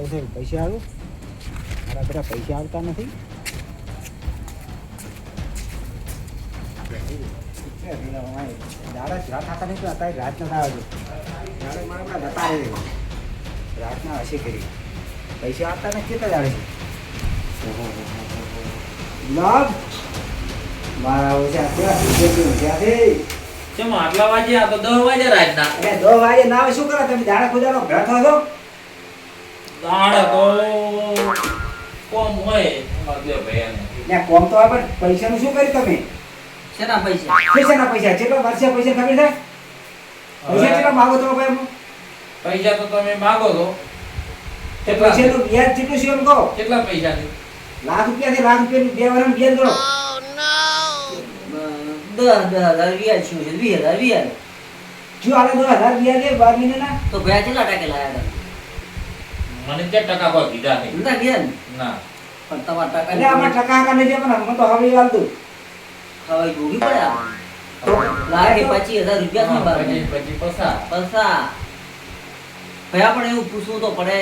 આવશે પૈસા આવું મારા બધા પૈસા આવતા નથી દાડા રાત થતા નહીં તો અત્યારે રાત નથી આવે દાડે મારા બધા જતા રહે રાતના હસી કરી પૈસા આવતા નથી કેટલા દાડે લાભ મારા ઓછા ત્યાંથી ચમ આટલા વાગે આ તો 10 વાગે રાતના એટલે 10 વાગે ના આવે શું કરો તમે દાડા ખોદાનો ભેળા થો છો દાડા તો કોમ હોય મગલે ભયાને ને કોમ તો આવે પણ પૈસાનું શું કર્યું તમે શેના પૈસા પૈસાના પૈસા કેટલા વર્ષે પૈસા ખબર છે પૈસા કેટલા માંગો છો ભાઈ પૈસા તો તમે માંગો છો પૈસાનું વ્યાજ કેટલું છે એમ કહો કેટલા પૈસા છે લાખ રૂપિયાનું 2 વર્ષનું વ્યાજ દો 10,000 વ્યાજ શું છે 20,000 વ્યાજ જો આલે 2000 વ્યાજ દે 12 મહિનાના તો ભયા કેટલા ટકે લાયા મને કે ટકા કોઈ કીધા નહીં હતા ગયા ને ના પણ તમારા ટકા એટલે આમાં ટકા કાને છે પણ મને તો હવે હાલ દઉં હવે ભોગી પડ્યા લાગે 25,000 રૂપિયા માં બાર પછી પસા પૈસા ભયા પણ એવું પૂછવું તો પડે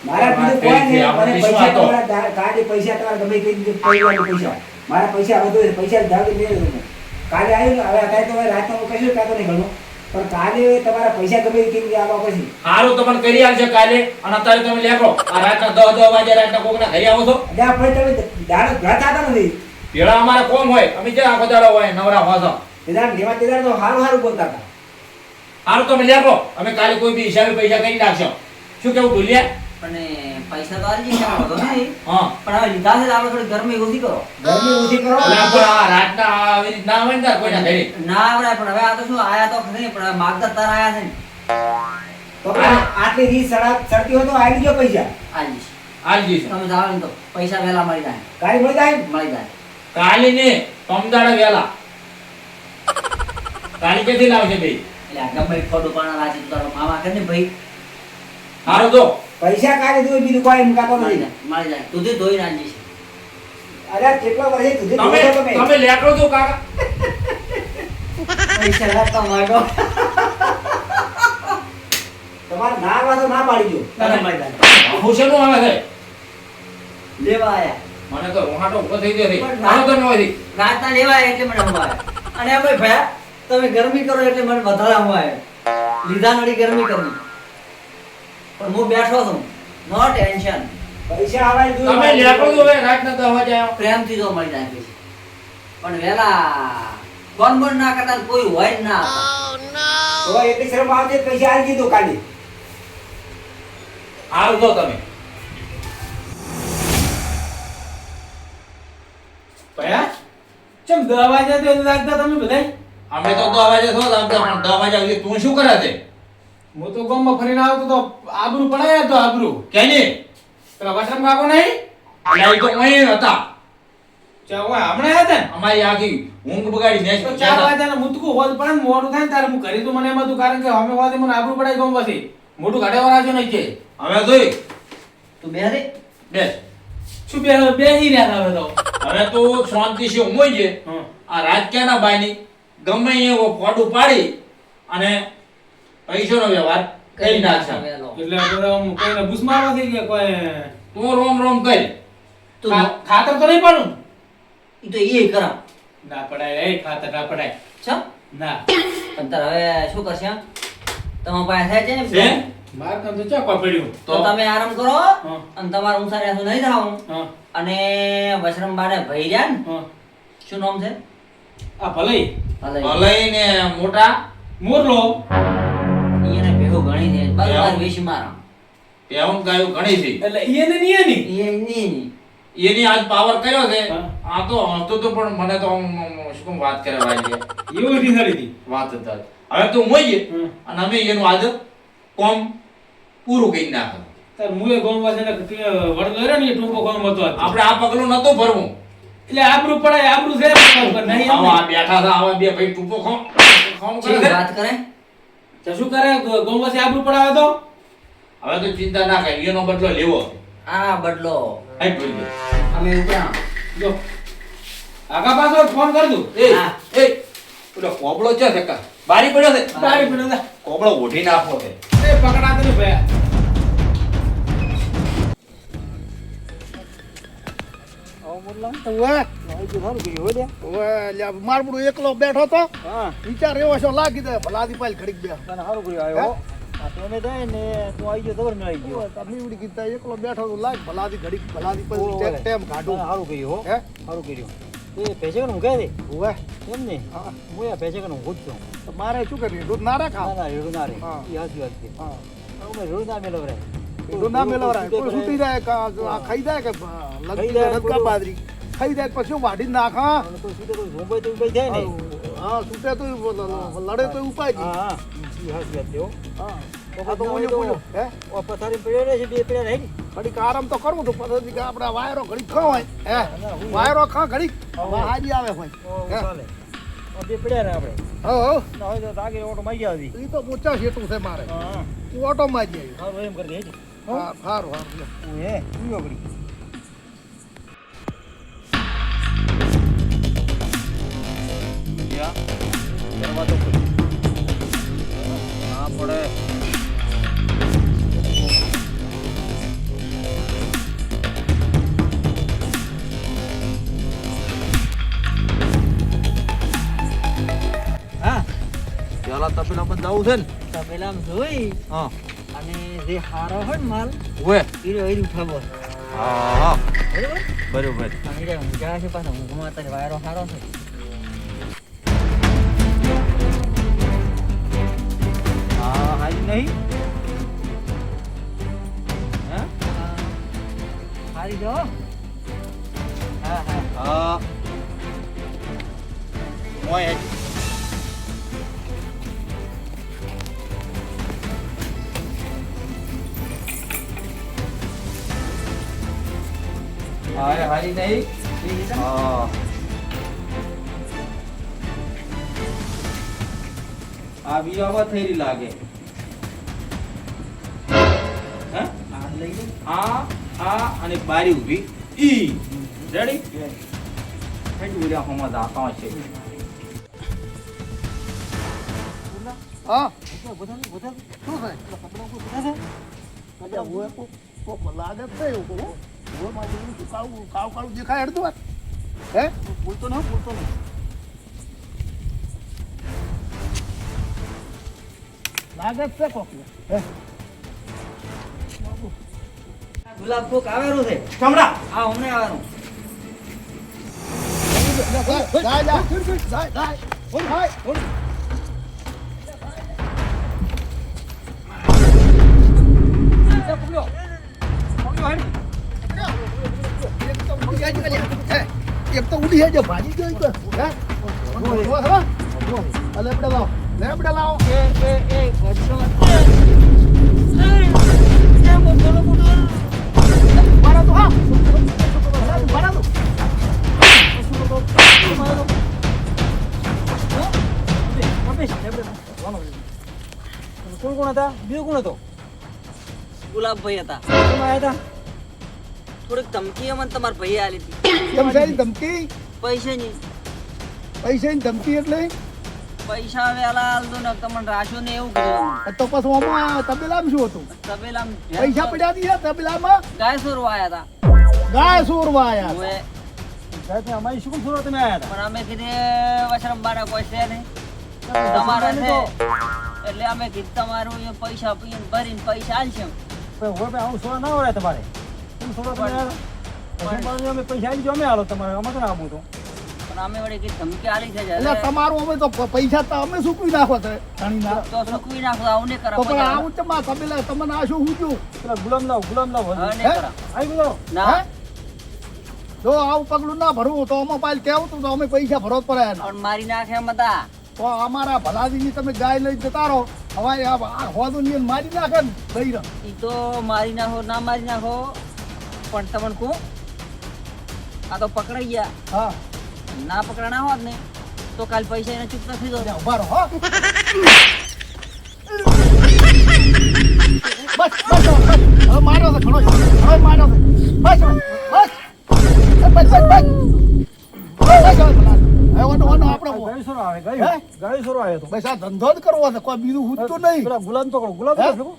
મારા બીજું કોઈ નહીં મને પૈસા તમારા કાલે પૈસા તમારા ગમે કઈ રીતે પૈસા મારા પૈસા હવે તો પૈસા જાગે લે કાલે આવ્યું ને હવે અત્યારે તો રાતનો હું કશું કાતો નહીં ઘણું પણ કાલે તમારા પૈસા ગમે કેમ કે આવા પછી હારું તમને કરી આલશે કાલે અને અત્યારે તમે લેખો આ રાતના 10 વાગે રાતના કોકના ઘરે આવો છો એટલે આપણે તમે દાડો ઘાતા હતા નથી પેલા અમારે કોમ હોય અમે જે આખો દાડો હોય નવરા હોસો તેદાર લેવા તેદાર તો હારું હારું બોલતા હતા હારું તમે લેખો અમે કાલે કોઈ બી હિસાબે પૈસા કરી નાખશો શું કેવું ઢોલિયા પણ પૈસા તો આલી જશે વાંધો નહીં હા પણ હવે લીધા છે આપણે થોડી ગરમી ઓછી કરો ગરમી ઓછી કરો અલા પણ આ રાતના આવી રીત ના હોય ને તાર કોઈના ઘરે ના આવડે પણ હવે આ તો શું આયા તો ખરી પણ માગદા તાર આયા છે ને તો આટલી રી સડતી હોય તો આવી ગયો પૈસા આલીશ આલજી છે તમે જાવ ને તો પૈસા વહેલા મળી જાય કાલે મળી જાય મળી જાય કાલે ને પમદાડા વેલા કાલે કેથી લાવશે ભાઈ એટલે આ ગમે ખોટું પણ રાજી તારો મામા કે ને ભાઈ હારું તો પૈસા કાલે દો બીજું કોઈ મુકાતો મળી નથી જાય મળી જાય તું ધોઈ નાખી અરે કેટલા વર્ષે તુજે તમે તમે લેકડો છો કાકા પૈસા લાગતા માંગો તમારે ના વાતો ના પાડી દો તને મળી જાય હુસેનું આવે છે લેવા આયા મને તો રોહાટો ઉભો થઈ ગયો છે પણ આનો તમે હોય રાતના લેવા આયા એટલે મને હમવાય અને અમે ભયા તમે ગરમી કરો એટલે મને વધારે હમવાય લીધા નડી ગરમી કરી પણ હું બેઠો છું નો ટેન્શન પૈસા આવાય દો તમે લેકડો છો હવે રાતના 10 વાગે આવો પ્રેમથી તો મળી જાય પૈસા પણ વેલા કોણ બોલ ના કરતા કોઈ હોય જ ના તો એટલી શરમ આવતી પૈસા આલી દીધો કાલે હારું તો તમે ભયા ચમ 10 વાગ્યા તો લાગતા તમે બધાય અમે તો 10 વાગે છો આવતા પણ 10 વાગે સુધી તું શું કરે છે હું તો ગામમાં ફરીને આવતો તો આબરૂ પડાયા તો આબરૂ કેની પેલા વસરમ કાકો નહીં અલા ઈ તો અહીં હતા ચા ઓય હમણાં હતા ને અમારી આખી ઊંઘ બગાડી ને તો 4 વાગ્યાના મુતકું હોલ પણ મોડું થાય ને તારે હું કરી તો મને એમ હતું કારણ કે અમે વાદે મને આબરૂ પડાય ગામ પછી મોટું ઘાડે વરાજો નહીં કે હવે જોઈ તું બે રે બેસ શું બેહી રહ્યા હવે તો હવે તો શાંતિ છે ઊંઘોઈ છે હં. આ રાજકીયના બાયની ગમે એવો ફોટો પાડી અને પૈસાનો વ્યવહાર કરી નાખશે એટલે બધા આમ કોઈને બૂસ મારવા થઈ ગયા કોઈ તું રોમ રોમ કરી તું ખાતર તો નહીં પાડું ઈ તો એ કરા ના પડાય એ ખાતર ના પડાય છો ના પણ તાર હવે શું કરશે તમારા પાસે થાય છે ને છે? માર કામ તો ચા પડ્યું તો તમે આરામ કરો હં. અને તમારું ઊંસા રહેતું નહીં થવાનું હા અને વશરમ બાને ભઈ રહ્યા ને હા શું નામ છે આ ભલે ભલાઈ ને મોટા મોરલો એને ભેગો ગણી દે બરાબર એવું? વેશી મારા પેઉન ગાયું ઘણી છે એટલે ઈને ની એની એ ની એની આજ પાવર કર્યો છે હા. આ તો હસતો તો પણ મને તો શું કહું વાત કરે વાય એવું ઈડી સડી હતી વાત હતા હવે તો મોઈએ હં. અને અમે એનું આજ કોમ પૂરું કરી નાખે તાર મુએ ગોમવા છે ને વડલો રે ને એ ટૂંકો ગોમ હતો આજ. આપણે આ પગલું નતું ભરવું એટલે આબરૂ પડાય આબરૂ છે પણ નહીં એમ આવા નહીં. બેઠા હતા આવા બે ભાઈ ટૂંકો ખામ કરે છે છે. વાત કરે તો શું કરે ગોમવા છે આબરૂ પડાવે તો હવે તો ચિંતા ના કરી એનો બદલો લેવો આ બદલો આઈ ભૂલી ગયો. અમે ઉપરા જો આગા પાછો ફોન કર દઉં એ હા. એ પેલો કોબળો છે કા બારી પડ્યો છે તારી પડે કોબળો ઓઢી નાખો છે એ પકડાતો ને ભયા મારબડું એકલો બેઠો તો વિચાર એવો છે લાગી દે ભલાદી પાલ ઘડીક બે તમે ઉડી કીધા એકલો બેઠો તો લાગ ભલાદી ઘડીક ભલાદી પાલ ટેમ કાઢું સારું કર્યું હો હે સારું કર્યું એ પૈસે કણ ઊંઘે છે ઓવે કેમ ને હું આ પૈસે કણ ઊંઘું જ છું તો મારે શું કરીએ દૂધ ના રાખા ના રેડું ના રે હા. એ હાચી વાત છે હા અમે રેડું ના મેલો રે દૂધ ના મેલવરાય કોઈ સુતી જાય કે આ ખાઈ જાય કે લગી જાય રદકા બાદરી ખાઈ જાય પછી વાઢી નાખા અને કોઈ સીધો કોઈ ઝોંબાઈ તો ઉભાઈ થાય ને હા સુતે તો લડે તો ઉપાય કી હા એ હાચી વાત છે હો હા આ તો ઓલું બોલ્યો હે ઓ પથારી પડ્યો રહે છે બે પડ્યા રહે ને ઘડીક આરામ તો કરવું તો પછી કે આપણે વાયરો ઘડીક ખવાય હે વાયરો ખા ઘડીક હાજી આવે ભાઈ ઓ ચાલે ઓ બે પડ્યા રહે આપણે હો ના હોય તો તાગે ઓટો મારી આવી એ તો ઊંચા શેઠું છે મારે હા તું ઓટો માં જ આવી સારું એમ કરી દેજે હા સારું સારું ઓ હે શું આપડી દરવાજો ખોલ. હા પડે. હા પેલા તપેલા બંધ આવું છે ને તપેલામ જોઈ હા અને જે હારો હોય ને માલ ઓએ ઈરો ઈ ઉઠાવો હા બરોબર બરોબર અને રે ઊંઘા છે પાછા ઊંઘમાં તારે વાયરો હારો છે હા હાજી નહીં હે હારી જો હા હા હા મોય હેડ. હા હારી નહીં હા આ બીજામાં થયેલી લાગે હે આ લઈ લે આ અને બારી ઊભી ઈ રેડી હેડ ઉર્યા હોમાં દાતા છે હા બધા બધા શું થાય અચ્છા હું કોક લાગે છે એવું હું મારું કાળું કાળું દેખાય હડતું વાત હે બોલતો ન બોલતો નહીં લાગે છે કોક હે ગુલાબ કોક આવેરો છે કમરા આ અમને આવેરો જાય જાય જાય બોલ ભાઈ બોલ એક તો ઉડી જાય ભાજી જોઈ તો હે લેબડે લાવો એ ગડસો મારા તો હા મારા તો કોણ કોણ હતા બીજો કોણ હતો ગુલાબભાઈ હતા કેમ આવ્યા હતા થોડીક ધમકી મને તમારા ભાઈ આલી હતી કેમ છે ધમકી પૈસાની પૈસાની ધમકી એટલે પૈસા વેલા આલદો ને તમને રાશો ને એવું કીધું તો પછી આમાં તબેલામાં શું હતું તબેલા પૈસા પડ્યા દીધા તબેલામાં ગાય સોરવા આયા હતા ગાય સોરવા આયા ઓએ અમારી શું સોરવા તમે આયા પણ અમે કીધે વશરમ બારા કોઈ છે નહીં તમારા છે એટલે અમે કીધું તમારું એ પૈસા પીને ભરીને પૈસા આલશે આવું સોરા ના હોય તમારે કેમ સોરા તમે આયા? અમે પૈસા આવી જો અમે આલો તમારે અમે તો આપું તો પણ અમે વળી કીધું ધમકી આલી છે એટલે તમારું અમે તો પૈસા તો અમે સૂકવી નાખો છે ધણીના તો સુકવી નાખો આવું નહીં તો પણ કરા આવું છે માં તબેલા તમને આ શું હું પેલા ગુલામ લાવ હા, નહીં કરા. આવી ગયો ના જો આવું પગલું ના ભરવું તો અમે પાલ કેવું તું તો અમે પૈસા ભરવા જ પડે એના. પણ મારી નાખે એમ હતા તો અમારા ભલાદીની તમે ગાય લઈ જતા રહો હવે આ હોદું ની મારી નાખે ને દઈ રહો ઈ તો મારી નાખો ના મારી નાખો પણ તમને કહું આ તો પકડાઈ ગયા હા ના પકડાના હોત ને તો કાલ પૈસા એને ચૂકતા થઈ ત્યાં જાવ ઉભા રહો હો. બસ બસ હવે માર્યો છે ઘણો હવે માર્યો છે બસ બસ બસ બસ બસ બસ આ ધંધો જ કરવો છે કોઈ બીજું પૂછતું નહીં ગુલામ તો ગુલામ હે? ભેગો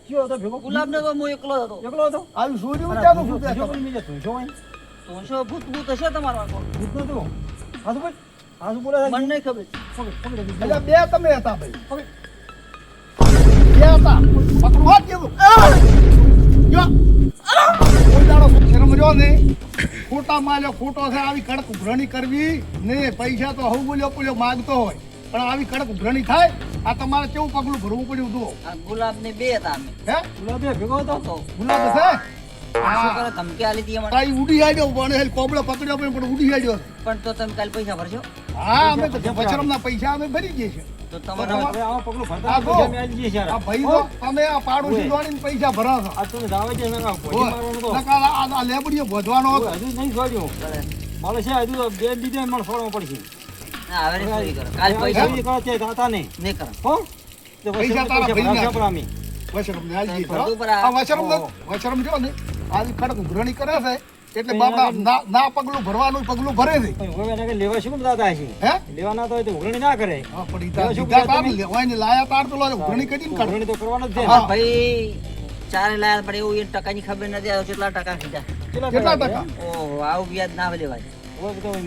કયો હતો ભેગો ગુલાબ ને તો હું એકલો હતો એકલો હતો આવી સૂર્ય ઉઠ્યાનું શું છે? બીજો કોઈ બીજો ધૂસો હોય તો શું ભૂત ભૂત હશે તમારા કોઈ? ભૂત નતું. હાસુ બોલ. હાસુ બોલે છે. મને નહીં ખબર. એટલે બે તમે હતા ભાઈ. બે હતા. પકડો હાથ જેવું. જો. કોઈ દાડો શરમ જો ને. ખોટા માલ્યો ખોટો છે આવી કડક ઉઘરણી કરવી ને પૈસા તો હવ બોલ્યો બોલ્યો માંગતો હોય પણ આવી કડક ઉઘરણી થાય આ તમારે કેવું પગલું ભરવું પડ્યું જુઓ. આ ગુલાબને બે હતા અમે. હે ગુલાબે ભેગો હતો તો ગુલાબ છે શું કરે ધમકી આલી હતી અમારે. તાઈ ઉડી આડ્યો પણ કોબળો પકડ્યો પણ ઉડી આડ્યો પણ તો તમે કાલે પૈસા ભરશો હા અમે તો વચરમના પૈસા અમે ભરી જઈએ છીએ તો તમારે આ ભાઈ તો તમે આ પાડોશી દોડીને પૈસા ભરાવો છો. નકા આ લેબડીઓ બોધવાનો હતો. ના હવે નહીં કરો. કાલે પૈસા નહીં કરો. પૈસા તારા ભાઈને વચરમ ને આલી દીધો. આ વચરમ જો ને આવી કડક ઉઘરણી કરે છે એટલે બાપા ના પગલું ભરવાનું પગલું ભરે છે. લેવા શું દાદા છે હે લેવાના તો ઉઘરણી ના કરે હા પણ ઈ તાર દીધા તાર લેવાય ને લાયા તાર તો ઉઘરણી કરીને કાઢ. ઉઘરણી તો કરવાનો જ છે હા. ભાઈ ચારે લાયા પણ એવું એ ટકાની ખબર નથી આવે કેટલા ટકા કીધા. કેટલા ટકા? ઓહો આવું વ્યાજ ના લેવાય.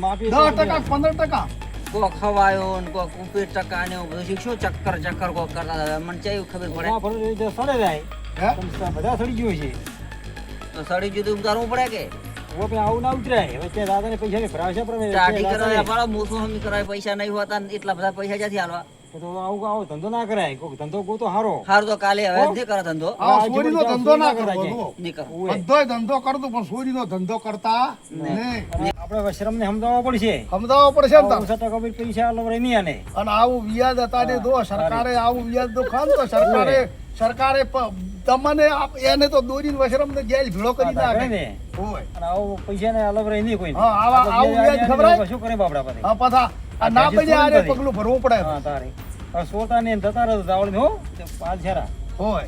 માફી 10% 15%. કોક ખવાયો ને કોક ઉપર ટકા ને એવું બધું શું ચક્કર કોક કરતા હતા. મને ચાઈ ખબર પડે સડે જાય હે બધા સડી ગયું છે તો સડી જુદું ઉતારવું પડે કે આવું ના ઉતરાય હવે ત્યાં દાદા ને પૈસા ની ભરાવશે ચાટી કરાવે પાડો મોસું હમી કરાવે પૈસા નહીં હોતા ને એટલા બધા પૈસા ક્યાંથી હાલવા. તો આવો ધંધો ના કરાય કોઈ ધંધો ગોતો હારો હારું તો કાલે હવે જ નહીં કરે ધંધો આ ચોરીનો ધંધો ના કરવો જુઓ. નહીં કરો. બધોય ધંધો કરતો પણ ચોરીનો ધંધો કરતા નહીં. આપણે વશરમ ને સમજાવવા પડશે સમજાવવો પડશે ને તાર. 50% બી પૈસા લવરાય નહીં આને અને આવું વ્યાજ હતા ને દો સરકારે આવું વ્યાજ તો ખાન તો સરકારે તમને એને તો દોરીને વશરમ ને જેલ ભીડો કરી નાખે ને હોય. અને આવું પૈસા ને લવરાય નહીં કોઈ હા, આવું વ્યાજ ખવડાય? શું કરે બાપડા પાસે હા પાછા આ ના પડે આરે પગલું ભરવું પડે હા તારે સોતા ને જતા રહે દાવળ હો પાલ છેરા હોય